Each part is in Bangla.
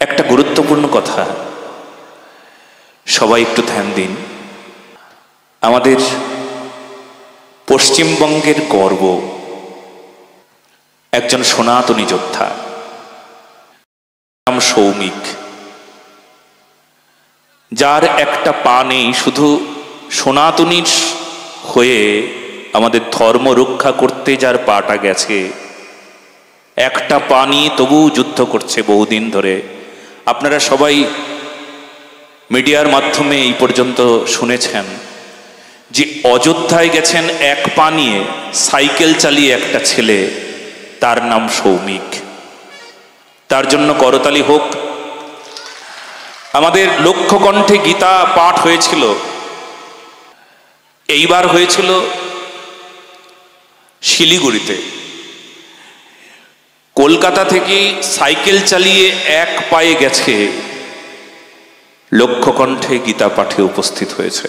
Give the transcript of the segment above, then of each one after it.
একটা গুরুত্বপূর্ণ কথা, সবাই একটু ধ্যান দিন। আমাদের পশ্চিমবঙ্গের গর্ব একজন সনাতনী যোদ্ধা, নাম সৌমিক, যার একটা পা নেই, শুধু সনাতনীর হয়ে আমাদের ধর্ম রক্ষা করতে যার পাটা গেছে, একটা পা নিয়ে তবুও যুদ্ধ করছে বহুদিন ধরে। আপনারা সবাই মিডিয়ার মাধ্যমে এই পর্যন্ত শুনেছেন যে অযোধ্যায় গেছেন এক পা নিয়ে, সাইকেল চালিয়ে একটা ছেলে, তার নাম সৌমিক। তার জন্য করতালি হোক। আমাদের লক্ষ্যকণ্ঠে গীতা পাঠ হয়েছিল, এইবার হয়েছিল শিলিগুড়িতে। কলকাতা থেকে সাইকেল চালিয়ে এক পায়ে গেছে, লক্ষ্যকণ্ঠে গীতা পাঠে উপস্থিত হয়েছে।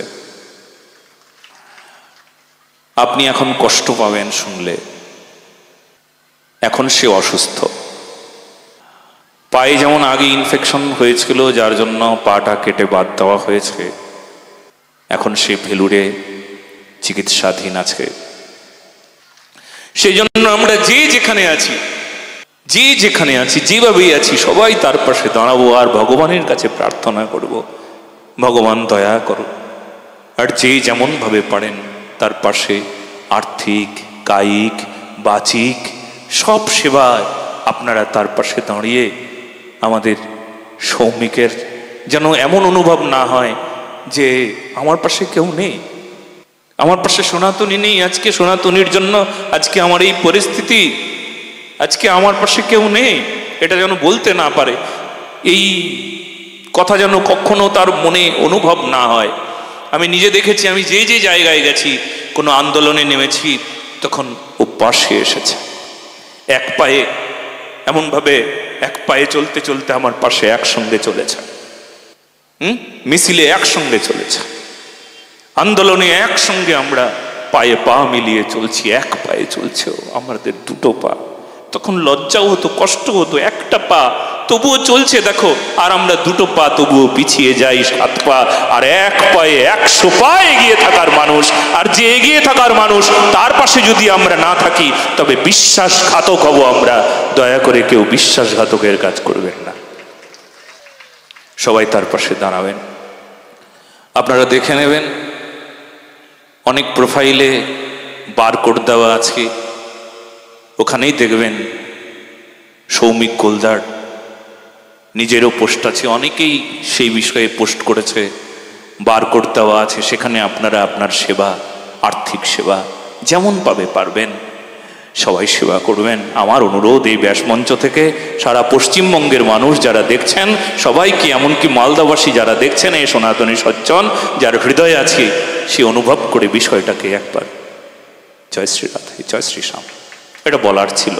আপনি এখন কষ্ট পাবেন শুনলে। এখন সে অসুস্থ, পায়ে যেমন আগে ইনফেকশন হয়েছিল যার জন্য পাটা কেটে বাদ দেওয়া হয়েছে, এখন সে ভেলুরে চিকিৎসাধীন আছে। সেই জন্য আমরা যে যেখানে আছি, যেভাবেই আছি, সবাই তার পাশে দাঁড়াবো আর ভগবানের কাছে প্রার্থনা করব, ভগবান দয়া করো। আর যে যেমন ভাবে পারেন তার পাশে আর্থিক, কায়িক, বাচিক সব সেবায় আপনারা তার পাশে দাঁড়িয়ে আমাদের সৌমিকের যেন এমন অনুভব না হয় যে আমার পাশে কেউ নেই, আমার পাশে সনাতনী নেই, আজকে সনাতনীর জন্য আজকে আমার এই পরিস্থিতি, আজকে আমার পাশে কেউ নেই, এটা যেন বলতে না পারে। এই কথা যেন কখনো তার মনে অনুভব না হয়। আমি নিজে দেখেছি, আমি যে যে জায়গায় গেছি, কোনো আন্দোলনে নেমেছি, তখন ও পাশে এসেছে এক পায়ে, এমনভাবে এক পায়ে চলতে চলতে আমার পাশে একসঙ্গে চলেছে, মিছিলে একসঙ্গে চলেছে, আন্দোলনে একসঙ্গে আমরা পায়ে পা মিলিয়ে চলছি, এক পায়ে চলছে আমাদের দুটো পা। তখন লজ্জাও হতো, কষ্ট হতো, একটা পা তবুও চলছে দেখো, আর আমরা দুটো পা তবুও পিছিয়ে যাই, 7 পা, আর এক পায়ে 100 পা এগিয়ে থাকার মানুষ। আর যে এগিয়ে থাকার মানুষ, তার পাশে যদি আমরা না থাকি তবে বিশ্বাসঘাতক হব আমরা। দয়া করে কেউ বিশ্বাসঘাতকের কাজ করবেন না, সবাই তার পাশে দাঁড়াবেন। আপনারা দেখে নেবেন, অনেক প্রোফাইলে বারকোড দেওয়া আছে, ওখানেই দেখবেন সৌমিক গোলদার নিজেরও পোস্ট আছে, অনেকেই সেই বিষয়ে পোস্ট করেছে, বারকোড দেওয়া আছে, সেখানে আপনারা আপনার সেবা, আর্থিক সেবা যেমন পারবেন সবাই সেবা করবেন। আমার অনুরোধ, এই ব্যাসমঞ্চ থেকে সারা পশ্চিমবঙ্গের মানুষ যারা দেখছেন সবাইকে, এমনকি মালদাবাসী যারা দেখছেন, এই সনাতনী সজ্জন যার হৃদয় আছে, সে অনুভব করে বিষয়টাকে একবার জয় শ্রী রাধে, জয় শ্রী শ্যাম, এটা বলার ছিল।